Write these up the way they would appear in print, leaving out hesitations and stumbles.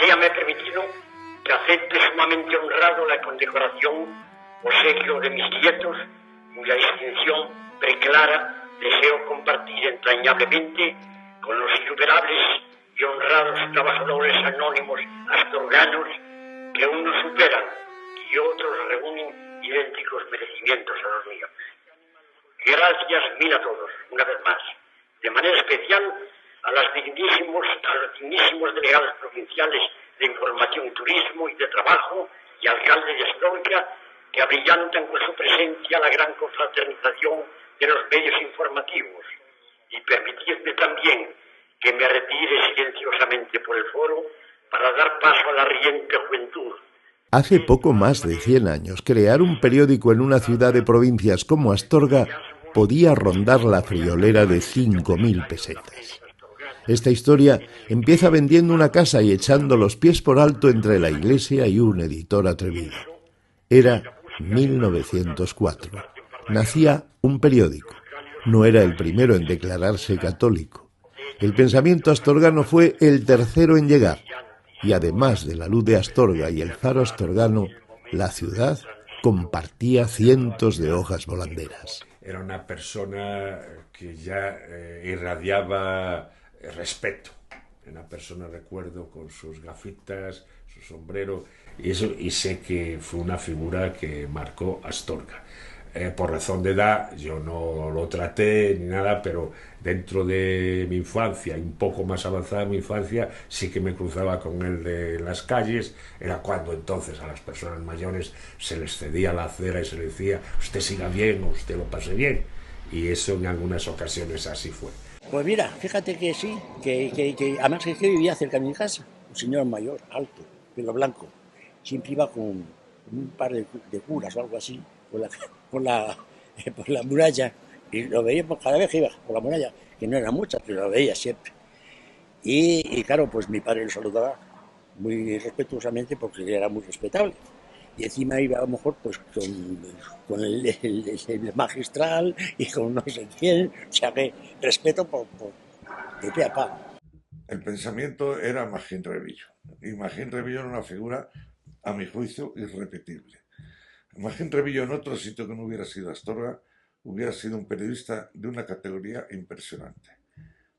Séame permitido que acepte sumamente honrado la condecoración obsequio de mis nietos, cuya distinción preclara deseo compartir entrañablemente con los innumerables y honrados trabajadores anónimos astorganos que unos superan y otros reúnen idénticos merecimientos a los míos. Gracias mil a todos, una vez más. De manera especial a los dignísimos delegados provinciales de Información y Turismo y de Trabajo y alcalde de Astorga, que abrillantan con su presencia la gran confraternización de los medios informativos. Y permitidme también que me retire silenciosamente por el foro para dar paso a la riente juventud. Hace poco más de 100 años, crear un periódico en una ciudad de provincias como Astorga podía rondar la friolera de 5.000 pesetas. Esta historia empieza vendiendo una casa y echando los pies por alto entre la iglesia y un editor atrevido. Era 1904. Nacía un periódico. No era el primero en declararse católico. El pensamiento astorgano fue el tercero en llegar. Y además de la luz de Astorga y el faro astorgano, la ciudad compartía cientos de hojas volanderas. Era una persona que ya irradiaba respeto. Una persona, recuerdo, con sus gafitas, su sombrero, y sé que fue una figura que marcó Astorga. Por razón de edad, yo no lo traté ni nada, pero dentro de mi infancia, y un poco más avanzada mi infancia, sí que me cruzaba con él de las calles. Era cuando entonces a las personas mayores se les cedía la acera y se les decía, usted siga bien o usted lo pase bien. Y eso en algunas ocasiones así fue. Pues mira, fíjate que sí, que además es que vivía cerca de mi casa, un señor mayor, alto, pelo blanco, siempre iba con un par de curas o algo así, por la muralla, y lo veíamos cada vez que iba por la muralla, que no eran muchas, pero lo veía siempre. Y claro, pues mi padre lo saludaba muy respetuosamente porque él era muy respetable. Y encima iba a lo mejor pues con el magistral y con no sé quién, o sea que respeto de pe a pa. El pensamiento era Magín Rebillo, y Magín Rebillo era una figura, a mi juicio, irrepetible. Magín Rebillo en otro sitio que no hubiera sido Astorga, hubiera sido un periodista de una categoría impresionante.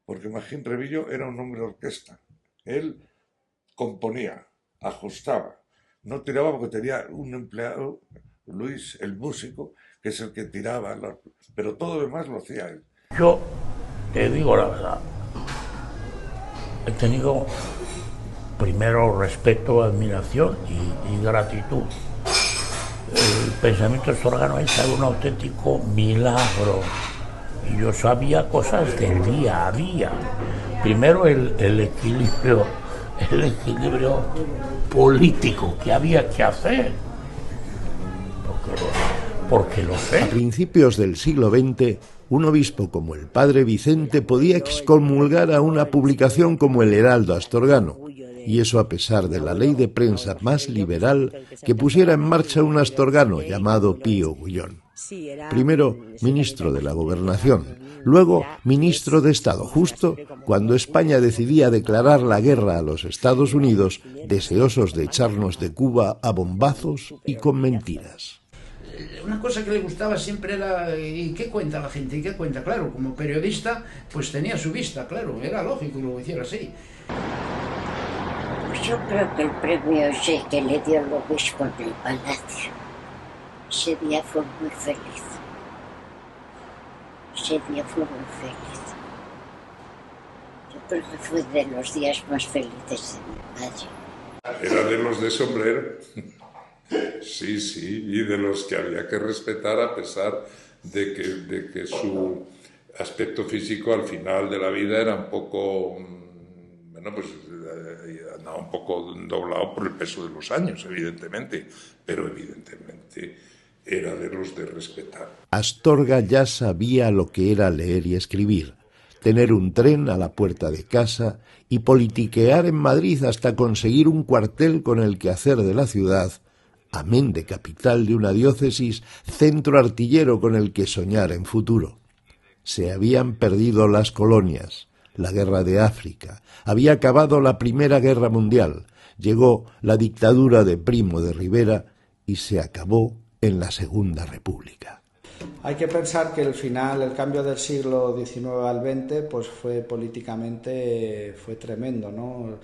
Porque Magín Rebillo era un hombre de orquesta. Él componía, ajustaba, no tiraba porque tenía un empleado, Luis, el músico, que es el que tiraba, pero todo lo demás lo hacía él. Yo te digo la verdad, he tenido primero respeto, admiración y gratitud. El pensamiento astorgano es un auténtico milagro. Y yo sabía cosas del día a día. Primero el equilibrio político que había que hacer. Porque lo sé. A principios del siglo XX, un obispo como el padre Vicente podía excomulgar a una publicación como el Heraldo Astorgano, y eso a pesar de la ley de prensa más liberal que pusiera en marcha un astorgano llamado Pío Gullón. Primero ministro de la Gobernación, luego ministro de Estado, justo cuando España decidía declarar la guerra a los Estados Unidos, deseosos de echarnos de Cuba a bombazos y con mentiras. Una cosa que le gustaba siempre era ¿y qué cuenta la gente? ¿Y qué cuenta? Claro, como periodista pues tenía su vista, claro, era lógico que lo hiciera así. Pues yo creo que el premio ese que le dio el obispo en el palacio, ese día fue muy feliz. Ese día fue muy feliz. Yo creo que fue de los días más felices de mi padre. Era de los de sombrero. Sí, y de los que había que respetar a pesar de que su aspecto físico al final de la vida era un poco, bueno, pues andaba un poco doblado por el peso de los años, evidentemente, pero evidentemente era de los de respetar. Astorga ya sabía lo que era leer y escribir, tener un tren a la puerta de casa y politiquear en Madrid hasta conseguir un cuartel con el que hacer de la ciudad, amén de capital de una diócesis, centro artillero con el que soñar en futuro. Se habían perdido las colonias, la guerra de África, había acabado la Primera Guerra Mundial, llegó la dictadura de Primo de Rivera y se acabó en la Segunda República. Hay que pensar que el cambio del siglo XIX al XX, pues fue políticamente tremendo, ¿no?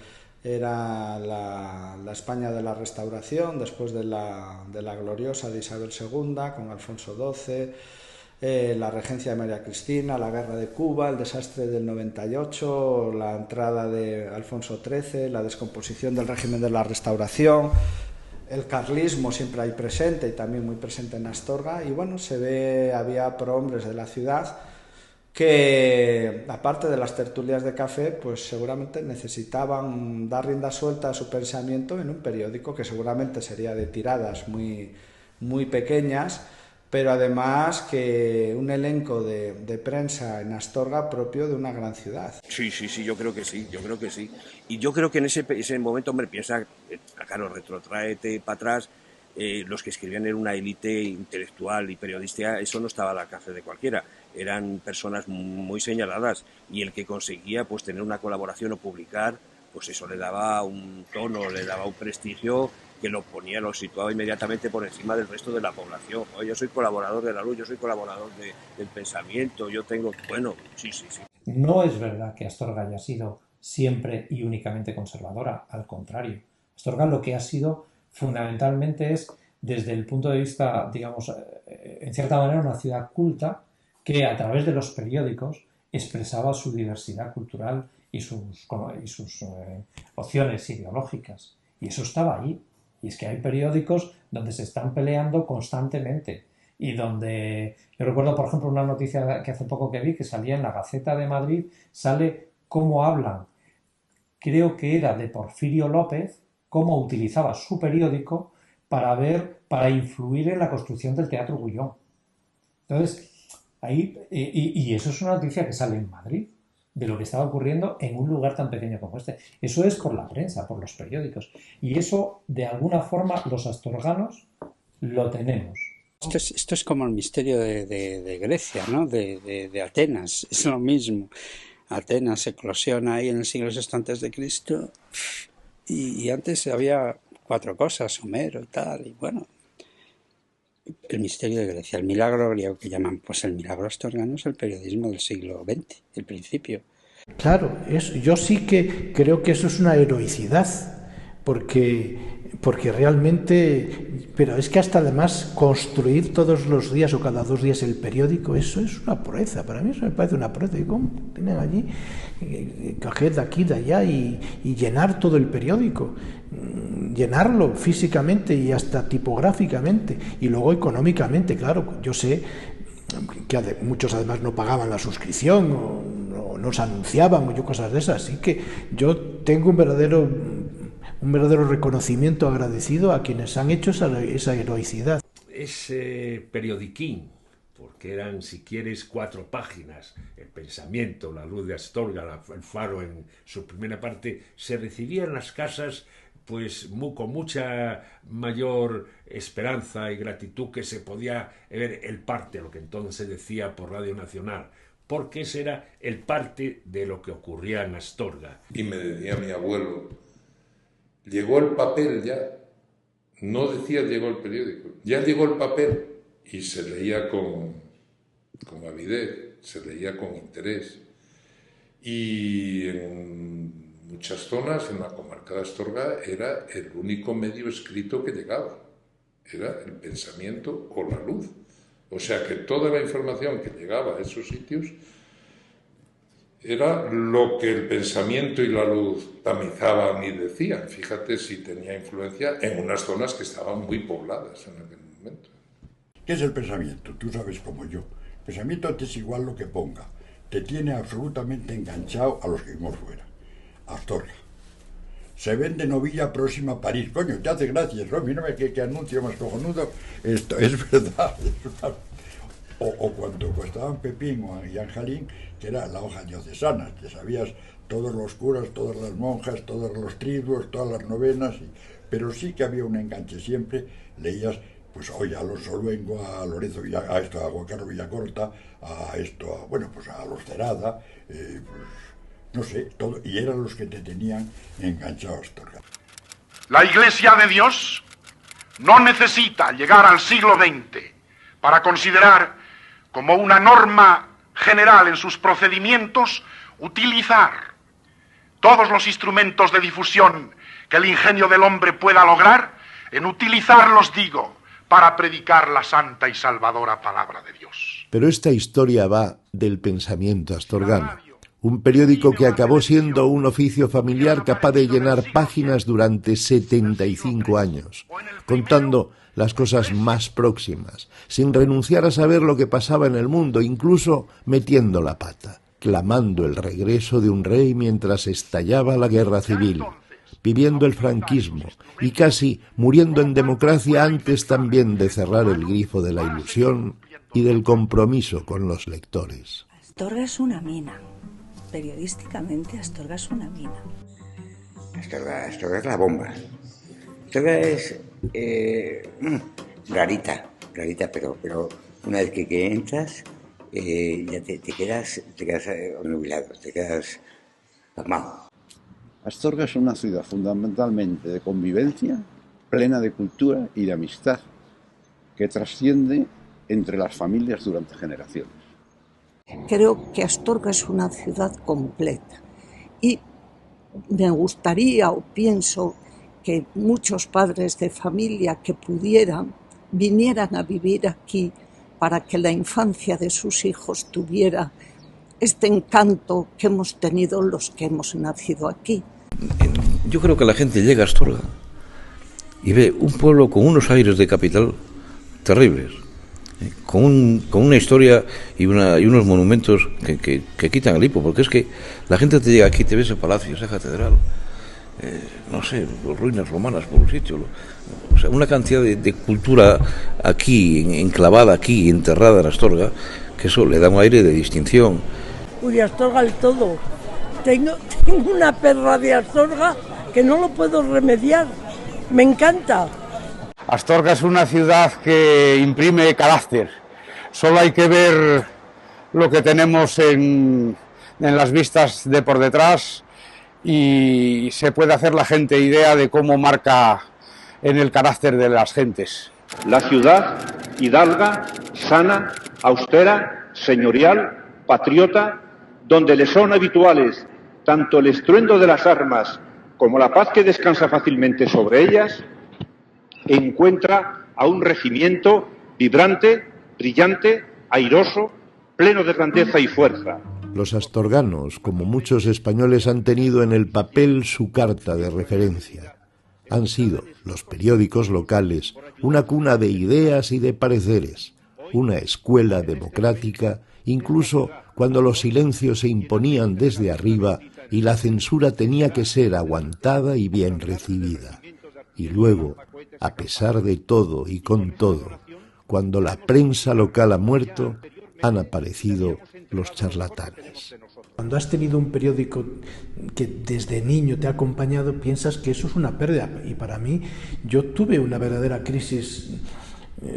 Era la España de la Restauración, después de la gloriosa de Isabel II, con Alfonso XII, la regencia de María Cristina, la guerra de Cuba, el desastre del 98, la entrada de Alfonso XIII, la descomposición del régimen de la Restauración, el carlismo siempre ahí presente y también muy presente en Astorga. Y bueno, había prohombres de la ciudad que, aparte de las tertulias de café, pues seguramente necesitaban dar rienda suelta a su pensamiento en un periódico que seguramente sería de tiradas muy, muy pequeñas, pero además que un elenco de prensa en Astorga propio de una gran ciudad. Sí, yo creo que sí. Y yo creo que en ese momento, hombre, piensa, claro, retrótraete para atrás, los que escribían en una élite intelectual y periodística, eso no estaba al alcance de cualquiera, eran personas muy señaladas, y el que conseguía pues tener una colaboración o publicar, pues eso le daba un tono, le daba un prestigio que lo situaba inmediatamente por encima del resto de la población. Oye, yo soy colaborador de La Luz, yo soy colaborador del Pensamiento, yo tengo... Bueno, sí. No es verdad que Astorga haya sido siempre y únicamente conservadora, al contrario. Astorga lo que ha sido fundamentalmente es, desde el punto de vista, digamos, en cierta manera una ciudad culta que a través de los periódicos expresaba su diversidad cultural y sus opciones ideológicas. Y eso estaba ahí. Y es que hay periódicos donde se están peleando constantemente y donde... Yo recuerdo, por ejemplo, una noticia que hace poco que vi, que salía en la Gaceta de Madrid, sale cómo hablan, creo que era de Porfirio López, cómo utilizaba su periódico para influir en la construcción del Teatro Gullón. Entonces, ahí... Y eso es una noticia que sale en Madrid, de lo que estaba ocurriendo en un lugar tan pequeño como este. Eso es por la prensa, por los periódicos. Y eso, de alguna forma, los astorganos lo tenemos. Esto es como el misterio de Grecia, ¿no? De Atenas, es lo mismo. Atenas eclosiona ahí en el siglo VI antes de Cristo, y antes había 4 cosas, Homero y tal, y bueno... El misterio de Grecia, el milagro griego que llaman, pues el milagro astorgano es el periodismo del siglo XX, el principio. Claro, yo sí que creo que eso es una heroicidad, porque realmente, pero es que hasta además construir todos los días o cada 2 días el periódico, eso es una proeza, para mí eso me parece una proeza. Y cómo tienen allí coger de aquí, de allá y llenar todo el periódico, llenarlo físicamente y hasta tipográficamente, y luego económicamente. Claro, yo sé que muchos además no pagaban la suscripción o no se anunciaban o cosas de esas, así que yo tengo un verdadero reconocimiento agradecido a quienes han hecho esa heroicidad. Ese periodiquín, porque eran, si quieres, 4 páginas, el Pensamiento, La Luz de Astorga, el Faro en su primera parte, se recibía en las casas pues con mucha mayor esperanza y gratitud que se podía ver el parte, lo que entonces se decía por Radio Nacional, porque ese era el parte de lo que ocurría en Astorga. Y me decía mi abuelo, llegó el papel ya, no decía llegó el periódico, ya llegó el papel, y se leía con avidez, se leía con interés. Y en muchas zonas, en la comarca de Astorga, era el único medio escrito que llegaba, era el Pensamiento o La Luz. O sea que toda la información que llegaba a esos sitios era lo que el Pensamiento y La Luz tamizaban y decían. Fíjate si tenía influencia en unas zonas que estaban muy pobladas en aquel momento. ¿Qué es el pensamiento? Tú sabes como yo. El pensamiento te es igual lo que ponga. Te tiene absolutamente enganchado a los que vimos fuera. Astorga. Se vende novilla próxima a París. Coño, te hace gracia, ¿no? Mírame qué anuncio más cojonudo. Esto es verdad. O cuando costaban Pepín y Anjalín, que era la hoja diocesana, que sabías todos los curas, todas las monjas, todos los triduos, todas las novenas, pero sí que había un enganche siempre. Leías, pues oye, a Alonso Luengo, a Lorenzo a Juan Carlos Villacorta, a los Cerada, pues no sé, todo, y eran los que te tenían enganchado a Astorga. La Iglesia de Dios no necesita llegar al siglo XX para considerar como una norma general en sus procedimientos utilizar todos los instrumentos de difusión que el ingenio del hombre pueda lograr, en utilizarlos, digo, para predicar la santa y salvadora palabra de Dios. Pero esta historia va del pensamiento astorgano, un periódico que acabó siendo un oficio familiar capaz de llenar páginas durante 75 años, contando las cosas más próximas, sin renunciar a saber lo que pasaba en el mundo, incluso metiendo la pata, clamando el regreso de un rey mientras estallaba la guerra civil, viviendo el franquismo y casi muriendo en democracia antes también de cerrar el grifo de la ilusión y del compromiso con los lectores. Astorga es una mina. Periodísticamente, Astorga es una mina. Astorga es la bomba. Astorga es rarita, pero una vez que entras, ya te quedas nubilado, te quedas pasmado. Astorga es una ciudad fundamentalmente de convivencia, plena de cultura y de amistad, que trasciende entre las familias durante generaciones. Creo que Astorga es una ciudad completa y me gustaría o pienso que muchos padres de familia que pudieran vinieran a vivir aquí para que la infancia de sus hijos tuviera este encanto que hemos tenido los que hemos nacido aquí. Yo creo que la gente llega a Astorga y ve un pueblo con unos aires de capital terribles, con una historia y unos monumentos que quitan el hipo, porque es que la gente te llega aquí, te ve ese palacio, esa catedral, no sé, ruinas romanas por un sitio, o sea, una cantidad de cultura aquí, enclavada aquí, enterrada en Astorga, que eso le da un aire de distinción. Uy, Astorga el todo. Tengo una perra de Astorga que no lo puedo remediar. Me encanta. Astorga es una ciudad que imprime carácter. Solo hay que ver lo que tenemos en las vistas de por detrás y se puede hacer la gente idea de cómo marca en el carácter de las gentes. La ciudad hidalga, sana, austera, señorial, patriota, donde le son habituales tanto el estruendo de las armas como la paz que descansa fácilmente sobre ellas, encuentra a un regimiento vibrante, brillante, airoso, pleno de grandeza y fuerza. Los astorganos, como muchos españoles, han tenido en el papel su carta de referencia. Han sido los periódicos locales una cuna de ideas y de pareceres, una escuela democrática, incluso cuando los silencios se imponían desde arriba y la censura tenía que ser aguantada y bien recibida. Y luego, a pesar de todo y con todo, cuando la prensa local ha muerto, han aparecido los charlatanes. Cuando has tenido un periódico que desde niño te ha acompañado, piensas que eso es una pérdida. Y para mí, yo tuve una verdadera crisis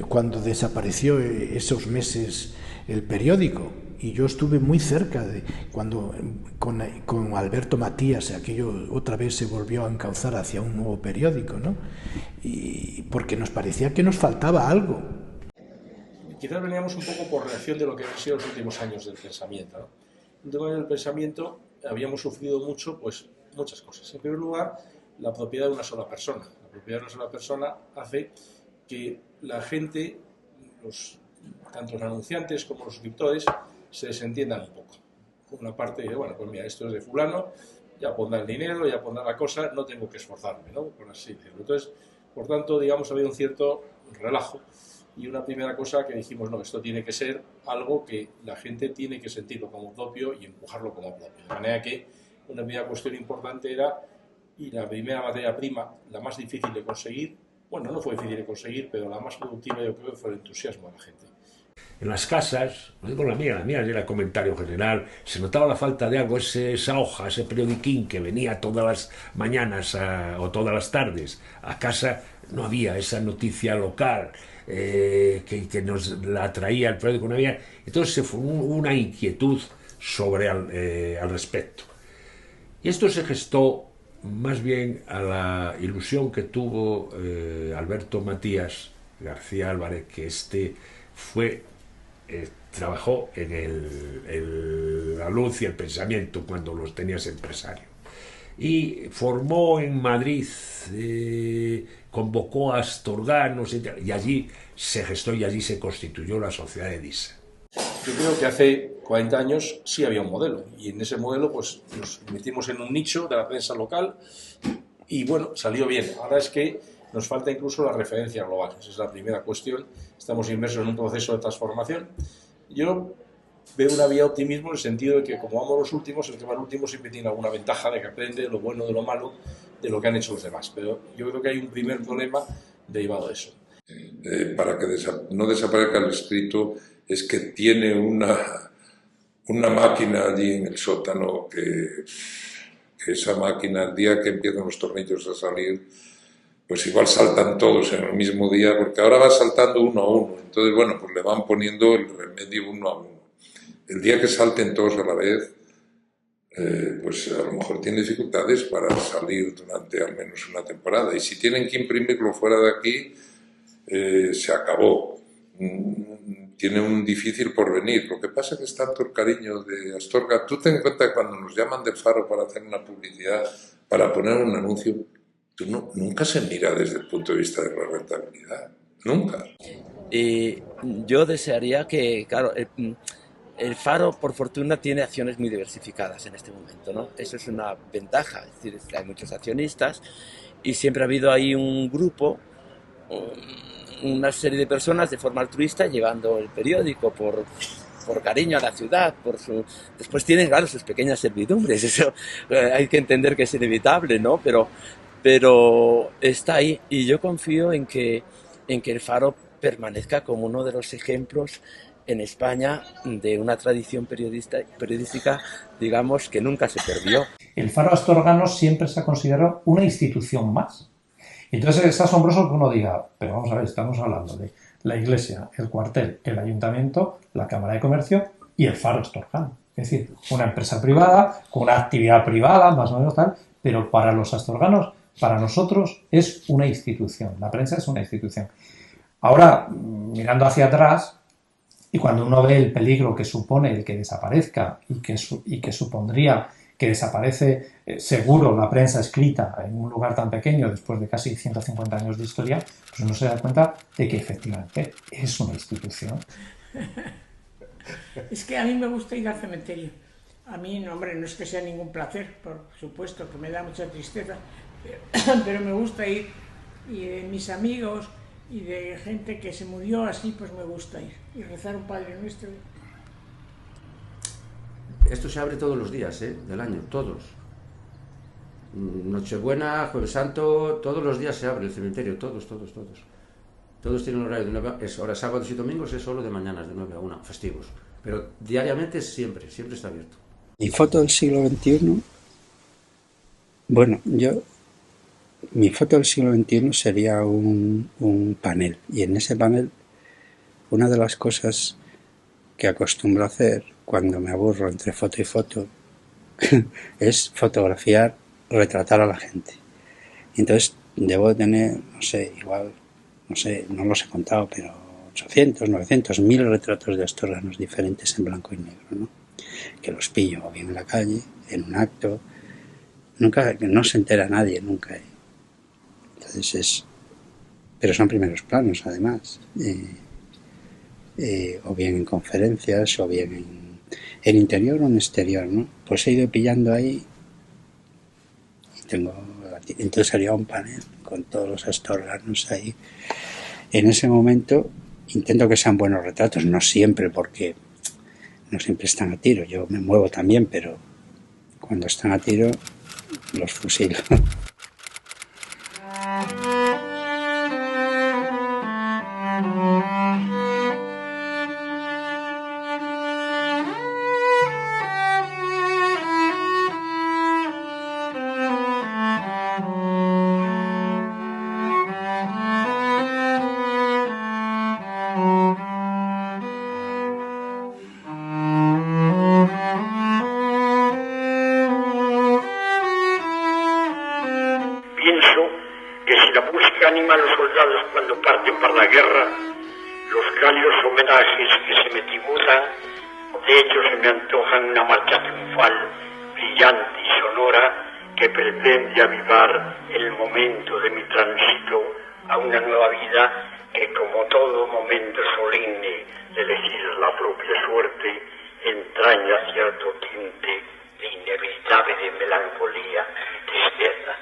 cuando desapareció esos meses el periódico. Y yo estuve muy cerca de cuando con Alberto Matías aquello otra vez se volvió a encauzar hacia un nuevo periódico, ¿no? Y porque nos parecía que nos faltaba algo. Quizás veníamos un poco por reacción de lo que han sido los últimos años del pensamiento, ¿no? En los últimos años del pensamiento habíamos sufrido mucho, pues muchas cosas. En primer lugar, la propiedad de una sola persona. La propiedad de una sola persona hace que la gente, tanto los anunciantes como los suscriptores, se desentiendan un poco. Una parte dice, bueno, pues mira, esto es de fulano, ya pondrá el dinero, ya pondrá la cosa, no tengo que esforzarme, ¿no? Por así decirlo. Entonces, por tanto, digamos, había un cierto relajo. Y una primera cosa que dijimos, no, esto tiene que ser algo que la gente tiene que sentirlo como propio y empujarlo como propio. De manera que una primera cuestión importante era, y la primera materia prima, la más difícil de conseguir, bueno, no fue difícil de conseguir, pero la más productiva yo creo que fue el entusiasmo de la gente. En las casas, no digo la mía era el comentario general, se notaba la falta de algo, esa hoja, ese periodiquín que venía todas las mañanas o todas las tardes a casa, no había esa noticia local que nos la traía el periódico, no había. Entonces se formó una inquietud sobre al respecto. Y esto se gestó más bien a la ilusión que tuvo Alberto Matías García Álvarez, que trabajó en la luz y el pensamiento cuando los tenías empresario. Y formó en Madrid, convocó a astorganos y allí se gestó y allí se constituyó la Sociedad Edisa. Yo creo que hace 40 años sí había un modelo, y en ese modelo pues nos metimos en un nicho de la prensa local y bueno, salió bien. Ahora es que nos falta incluso la referencia global, esa es la primera cuestión. Estamos inmersos en un proceso de transformación. Yo veo una vía de optimismo en el sentido de que como vamos los últimos, el que va al último siempre tiene alguna ventaja de que aprende lo bueno de lo malo de lo que han hecho los demás, pero yo creo que hay un primer problema derivado de eso. Para que no desaparezca el escrito es que tiene una máquina allí en el sótano que esa máquina, el día que empiezan los tornillos a salir, pues igual saltan todos en el mismo día, porque ahora va saltando uno a uno, entonces bueno, pues le van poniendo el remedio uno a uno. El día que salten todos a la vez, pues a lo mejor tiene dificultades para salir durante al menos una temporada, y si tienen que imprimirlo fuera de aquí, se acabó. Tiene un difícil porvenir. Lo que pasa es que es tanto el cariño de Astorga. Tú ten en cuenta que cuando nos llaman del Faro para hacer una publicidad, para poner un anuncio, nunca se mira desde el punto de vista de la rentabilidad. Nunca. Yo desearía que, claro, el Faro, por fortuna, tiene acciones muy diversificadas en este momento, ¿no? Eso es una ventaja, es decir, hay muchos accionistas y siempre ha habido ahí un grupo, una serie de personas de forma altruista llevando el periódico por cariño a la ciudad, después tienen, claro, sus pequeñas servidumbres, eso hay que entender que es inevitable, ¿no? Pero está ahí, y yo confío en que el Faro permanezca como uno de los ejemplos en España de una tradición periodística, digamos, que nunca se perdió. El Faro astorgano siempre se ha considerado una institución más. Entonces es asombroso que uno diga, pero vamos a ver, estamos hablando de la iglesia, el cuartel, el ayuntamiento, la Cámara de Comercio y el Faro astorgano. Es decir, una empresa privada, con una actividad privada, más o menos tal, pero para los astorganos, para nosotros, es una institución. La prensa es una institución. Ahora, mirando hacia atrás, y cuando uno ve el peligro que supone el que desaparezca y que supondría que desaparece seguro la prensa escrita en un lugar tan pequeño después de casi 150 años de historia, pues uno se da cuenta de que efectivamente es una institución. Es que a mí me gusta ir al cementerio. A mí, no, hombre, no es que sea ningún placer, por supuesto, que me da mucha tristeza, pero me gusta ir, y de mis amigos y de gente que se murió así, pues me gusta ir y rezar un Padre Nuestro. Esto se abre todos los días, del año, todos. Nochebuena, Jueves Santo, todos los días se abre el cementerio, todos. Todos tienen un horario de 9 a... Ahora sábados y domingos es solo de mañanas, de 9 a 1, festivos. Pero diariamente siempre está abierto. Mi foto del siglo XXI, bueno, mi foto del siglo XXI sería un panel. Y en ese panel, una de las cosas que acostumbro a hacer cuando me aburro entre foto y foto es fotografiar, retratar a la gente. Entonces debo tener, no sé, igual, no sé, no los he contado, pero 800, 900, 1000 retratos de astorganos diferentes en blanco y negro, ¿no? Que los pillo o bien en la calle, en un acto, nunca, no se entera nadie, nunca. Entonces pero son primeros planos además, o bien en conferencias, o bien en interior o en exterior, ¿no? Pues he ido pillando ahí y entonces haría un panel con todos los astorganos ahí. En ese momento intento que sean buenos retratos, no siempre, porque no siempre están a tiro, yo me muevo también, pero cuando están a tiro los fusilo. que anima a los soldados cuando parten para la guerra, los cálidos homenajes que se me tributan, de hecho se me antojan una marcha triunfal, brillante y sonora, que pretende avivar el momento de mi tránsito a una nueva vida que, como todo momento solemne de elegir la propia suerte, entraña cierto tinte de inevitable de melancolía y tristeza.